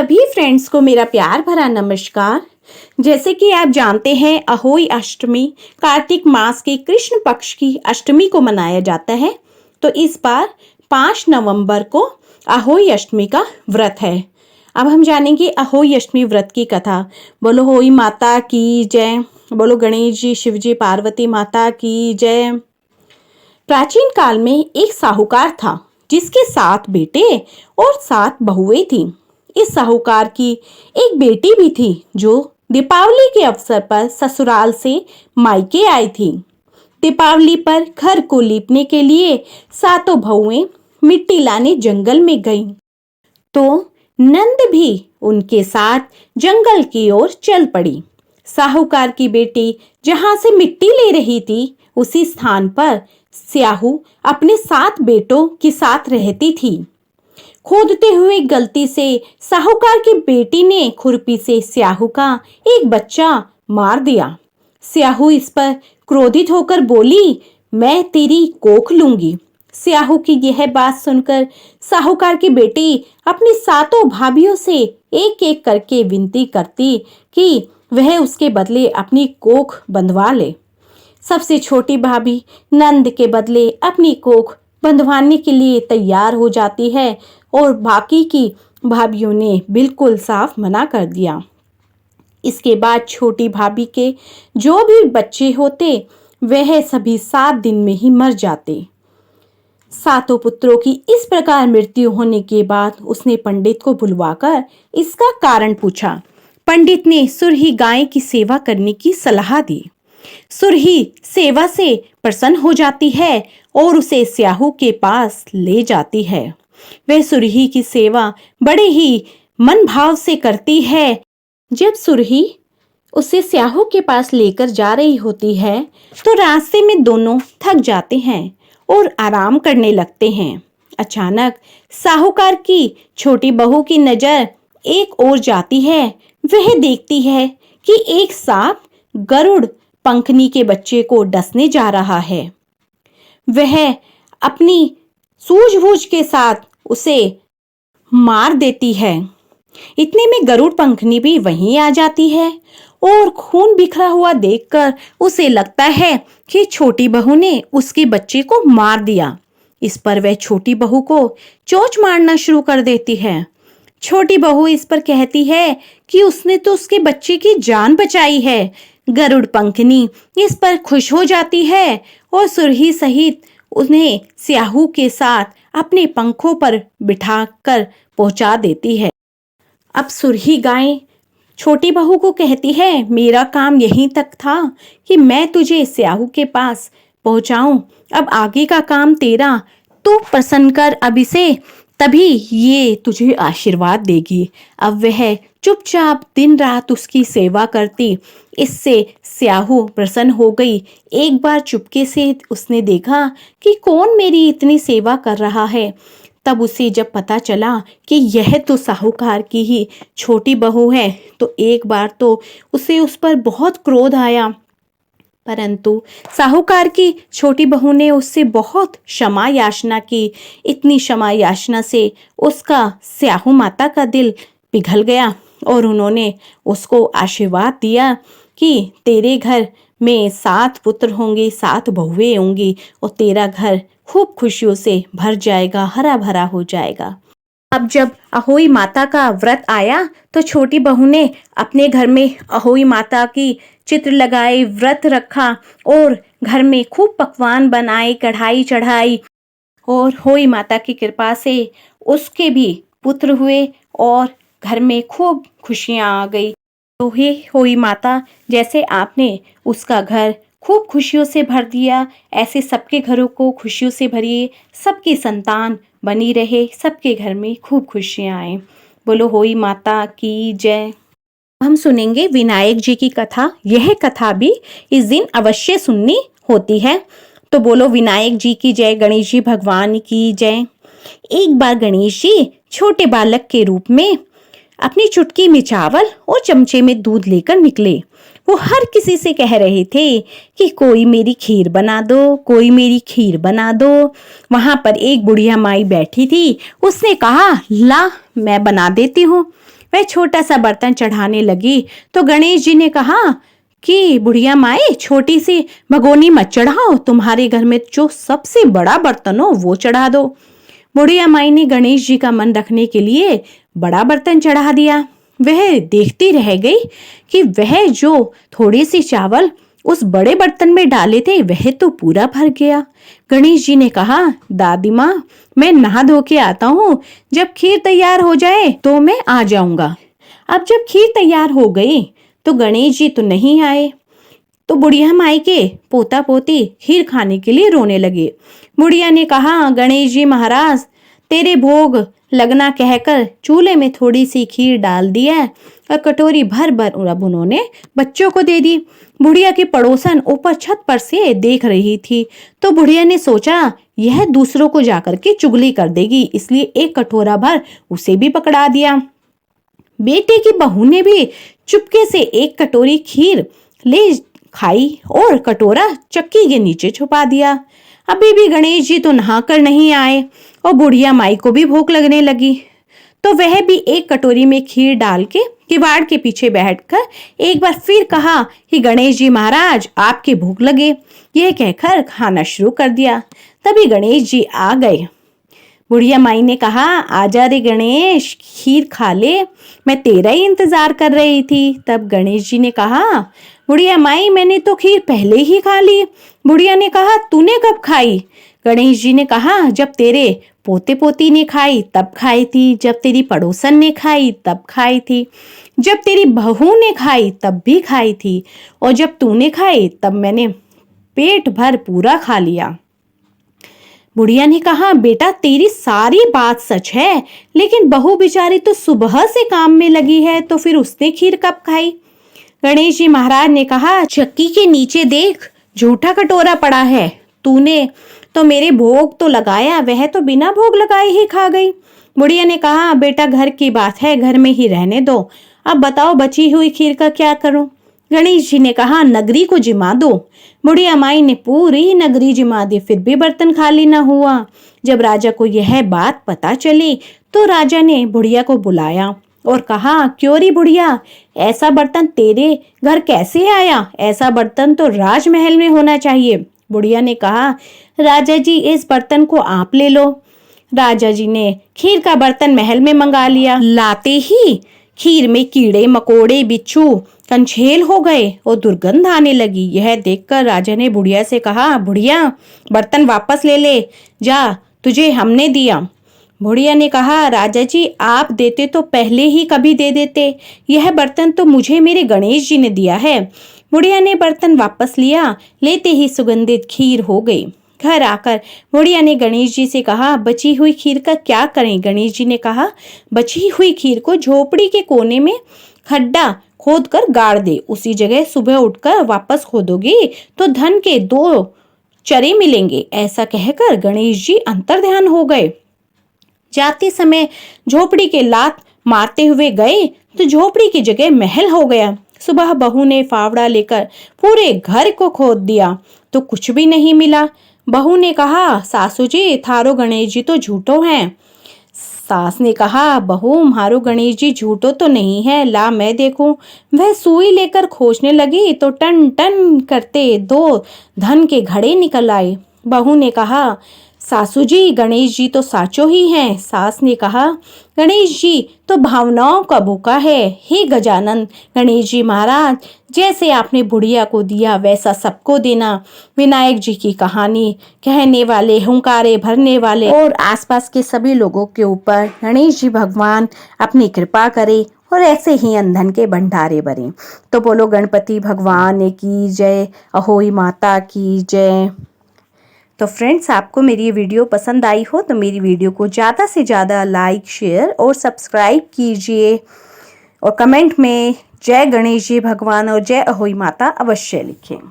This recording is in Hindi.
सभी फ्रेंड्स को मेरा प्यार भरा नमस्कार। जैसे कि आप जानते हैं, अहोई अष्टमी कार्तिक मास के कृष्ण पक्ष की अष्टमी को मनाया जाता है। तो इस बार 5 नवंबर को अहोई अष्टमी का व्रत है। अब हम जानेंगे अहोई अष्टमी व्रत की कथा। बोलो होई माता की जय, बोलो गणेश जी, शिव जी, पार्वती माता की जय। प्राचीन काल में एक साहूकार था जिसके 7 बेटे और 7 बहुएं थीं। इस साहूकार की एक बेटी भी थी जो दीपावली के अवसर पर ससुराल से मायके आई थी। दीपावली पर घर को लीपने के लिए 7 बहुएं मिट्टी लाने जंगल में गईं। तो नंद भी उनके साथ जंगल की ओर चल पड़ी। साहूकार की बेटी जहां से मिट्टी ले रही थी, उसी स्थान पर स्याहू अपने 7 बेटों के साथ रहती थी। खोदते हुए गलती से साहूकार की बेटी ने खुरपी से स्याहू का एक बच्चा मार दिया। स्याहू इस पर क्रोधित होकर बोली, मैं तेरी कोख लूंगी। स्याहू की यह बात सुनकर साहूकार की बेटी अपनी 7 भाभियों से एक एक करके विनती करती कि वह उसके बदले अपनी कोख बंधवा ले। सबसे छोटी भाभी नंद के बदले अपनी कोख बंधवाने के लिए तैयार हो जाती है और बाकी की भाभियों ने बिल्कुल साफ मना कर दिया। इसके बाद छोटी भाभी के जो भी बच्चे होते वह सभी 7 दिन में ही मर जाते। 7 पुत्रों की इस प्रकार मृत्यु होने के बाद उसने पंडित को बुलवाकर इसका कारण पूछा। पंडित ने सुरही गाय की सेवा करने की सलाह दी। सुरही सेवा से प्रसन्न हो जाती है और उसे स्याहू के पास ले जाती है। वह सुरही की सेवा बड़े ही मन भाव से करती है। जब सुरही उसे स्याहू के पास लेकर जा रही होती है तो रास्ते में दोनों थक जाते हैं और आराम करने लगते हैं। अचानक साहूकार की छोटी बहू की नजर एक ओर जाती है। वह देखती है कि एक सांप गरुड़ पंखनी के बच्चे को डसने जा रहा है। वह अपनी सूझबूझ के साथ उसे मार देती है। इतने में गरुड़ पंखनी भी वहीं आ जाती है और खून बिखरा हुआ देखकर उसे लगता है कि छोटी बहू ने उसके बच्चे को मार दिया। इस पर वह छोटी बहू को चोंच मारना शुरू कर देती है। छोटी बहू इस पर कहती है कि उसने तो उसके बच्चे की जान बचाई है। गरुड़ पंखनी इस पर खुश हो जाती है और सुरही सहित उन्हें स्याहू के साथ अपने पंखों पर बिठाकर पहुंचा देती है। अब सुरही गाय छोटी बहू को कहती है, मेरा काम यहीं तक था कि मैं तुझे स्याहू के पास पहुंचाऊं। अब आगे का काम तेरा, तू प्रसन्न कर अब इसे, तभी ये तुझे आशीर्वाद देगी। अब वह चुपचाप दिन रात उसकी सेवा करती। इससे स्याहू प्रसन्न हो गई। एक बार चुपके से उसने देखा कि कौन मेरी इतनी सेवा कर रहा है। तब उसे जब पता चला कि यह तो साहूकार की ही छोटी बहू है तो एक बार तो उसे उस पर बहुत क्रोध आया। परंतु साहूकार की छोटी बहू ने उससे बहुत क्षमा याचना की। इतनी क्षमा याचना से उसका स्याहू माता का दिल पिघल गया और उन्होंने उसको आशीर्वाद दिया कि तेरे घर में 7 पुत्र होंगे, 7 बहुएं होंगी और तेरा घर खूब खुशियों से भर जाएगा, हरा भरा हो जाएगा। अब जब अहोई माता का व्रत आया तो छोटी बहू ने अपने घर में अहोई माता की चित्र लगाए, व्रत रखा और घर में खूब पकवान बनाए, कढ़ाई चढ़ाई और होई माता की कृपा से उसके भी पुत्र हुए और घर में खूब खुशियां आ गई। तो हे होई माता, जैसे आपने उसका घर खूब खुशियों से भर दिया, ऐसे सबके घरों को खुशियों से भरिए, सबकी संतान बनी रहे, सबके घर में खूब खुशियां आए। बोलो होई माता की जय। हम सुनेंगे विनायक जी की कथा। यह कथा भी इस दिन अवश्य सुननी होती है। तो बोलो विनायक जी की जय, गणेश जी भगवान की जय। एक बार गणेश जी छोटे बालक के रूप में अपनी चुटकी में चावल और चमचे में दूध लेकर निकले। वो हर किसी से कह रहे थे कि कोई मेरी खीर बना दो, कोई मेरी खीर बना दो। वहां पर एक बुढ़िया माई बैठी थी। उसने कहा, ला मैं बना देती हूँ। वह छोटा सा बर्तन चढ़ाने लगी तो गणेश जी ने कहा कि बुढ़िया माए, छोटी सी भगोनी मत चढ़ाओ, तुम्हारे घर में जो सबसे बड़ा बर्तन हो वो चढ़ा दो। बुढ़िया माई ने गणेश जी का मन रखने के लिए बड़ा बर्तन चढ़ा दिया। वह देखती रह गई कि वह जो थोड़ी सी चावल उस बड़े बर्तन में डाले थे वह तो पूरा भर गया। गणेश जी ने कहा, दादी माँ, मैं नहा धो के आता हूँ, जब खीर तैयार हो जाए तो मैं आ जाऊंगा। अब जब खीर तैयार हो गई तो गणेश जी तो नहीं आए, तो बुढ़िया माई के पोता पोती खीर खाने के लिए रोने लगे। बुढ़िया ने कहा, गणेश जी महाराज, तेरे भोग लगना कहकर चूल्हे में थोड़ी सी खीर डाल दिया और कटोरी भर भर अब उन्होंने बच्चों को दे दी। बुढ़िया की पड़ोसन ऊपर छत पर से देख रही थी, तो बुढ़िया ने सोचा यह दूसरों को जाकर के चुगली कर देगी, इसलिए एक कटोरा भर उसे भी पकड़ा दिया। बेटे की बहू ने भी चुपके से एक कटोरी खीर ले खाई और कटोरा चक्की के नीचे छुपा दिया। अभी भी गणेश जी तो नहाकर नहीं आए और बुढ़िया माई को भी भूख लगने लगी, तो वह भी एक कटोरी में खीर डाल के किवाड़ के पीछे बैठकर एक बार फिर कहा कि गणेश जी महाराज, आपकी भूख लगे। यह कहकर खाना शुरू कर दिया। तभी गणेश जी आ गए। बुढ़िया माई ने कहा, आजा रे गणेश, खीर खा ले, मैं तेरा ही इंतजार कर रही थी। तब गणेश जी ने कहा, बुढ़िया माई, मैंने तो खीर पहले ही खा ली। बुढ़िया ने कहा, तूने कब खाई? गणेश जी ने कहा, जब तेरे पोते पोती ने खाई तब खाई थी, जब तेरी पड़ोसन ने खाई तब खाई थी, जब तेरी बहू ने खाई तब भी खाई थी, और जब तूने खाई तब मैंने पेट भर पूरा खा लिया। बुढ़िया ने कहा, बेटा तेरी सारी बात सच है, लेकिन बहू बेचारी तो सुबह से काम में लगी है, तो फिर उसने खीर कब खाई? गणेश जी महाराज ने कहा, चक्की के नीचे देख, झूठा कटोरा पड़ा है, तूने तो मेरे भोग तो लगाया, वह तो बिना भोग लगाए ही खा गई। बुढ़िया ने कहा, बेटा घर की बात है, घर में ही रहने दो, अब बताओ बची हुई खीर का क्या करूं? गणेश जी ने कहा, नगरी को जिमा दो। बुढ़िया माई ने पूरी नगरी जिमा दी, फिर भी बर्तन खाली न हुआ। जब राजा को यह बात पता चली तो राजा ने बुढ़िया को बुलाया और कहा, क्यों री बुढ़िया, ऐसा बर्तन तेरे घर कैसे आया? ऐसा बर्तन तो राजमहल में होना चाहिए। बुढ़िया ने कहा, राजा जी, इस बर्तन को आप ले लो। राजा जी ने खीर का बर्तन महल में मंगा लिया। लाते ही खीर में कीड़े मकोड़े बिच्छू कंछेल हो गए और दुर्गंध आने लगी। यह देखकर राजा ने बुढ़िया से कहा, बुढ़िया, बर्तन वापस ले ले जा, तुझे हमने दिया। बुढ़िया ने कहा, राजा जी, आप देते तो पहले ही कभी दे देते, यह बर्तन तो मुझे मेरे गणेश जी ने दिया है। बुढ़िया ने बर्तन वापस लिया, लेते ही सुगंधित खीर हो गई। घर आकर बुढ़िया ने गणेश जी से कहा, बची हुई खीर का क्या करें? गणेश जी ने कहा, बची हुई खीर को झोपड़ी के कोने में खड्डा खोद कर गाड़ दे, उसी जगह सुबह उठकर वापस खोदोगी तो धन के 2 चरे मिलेंगे। ऐसा कहकर गणेश जी अंतर्ध्यान हो गए। जाते समय झोपड़ी के लात मारते हुए गए तो झोपड़ी की जगह महल हो गया। सुबह बहू ने फावड़ा लेकर पूरे घर को खोद दिया तो कुछ भी नहीं मिला। बहू ने कहा, सासू जी, थारो गणेश जी तो झूठो हैं। सास ने कहा, बहू, मारो गणेश जी झूठो तो नहीं है, ला मैं देखूं। वह सुई लेकर खोजने लगी तो टन टन करते 2 धन के घड़े निकल आए। बहू ने कहा, सासू जी, गणेश जी तो साचो ही हैं। सास ने कहा, गणेश जी तो भावनाओं का भूखा है। हे गजानन गणेश जी महाराज, जैसे आपने बुढ़िया को दिया वैसा सबको देना। विनायक जी की कहानी कहने वाले, हुंकारे भरने वाले और आसपास के सभी लोगों के ऊपर गणेश जी भगवान अपनी कृपा करे और ऐसे ही अंधन के भंडारे भरे। तो बोलो गणपति भगवान की जय, अहोई माता की जय। तो फ्रेंड्स, आपको मेरी ये वीडियो पसंद आई हो तो मेरी वीडियो को ज़्यादा से ज़्यादा लाइक, शेयर और सब्सक्राइब कीजिए और कमेंट में जय गणेश जी भगवान और जय अहोई माता अवश्य लिखें।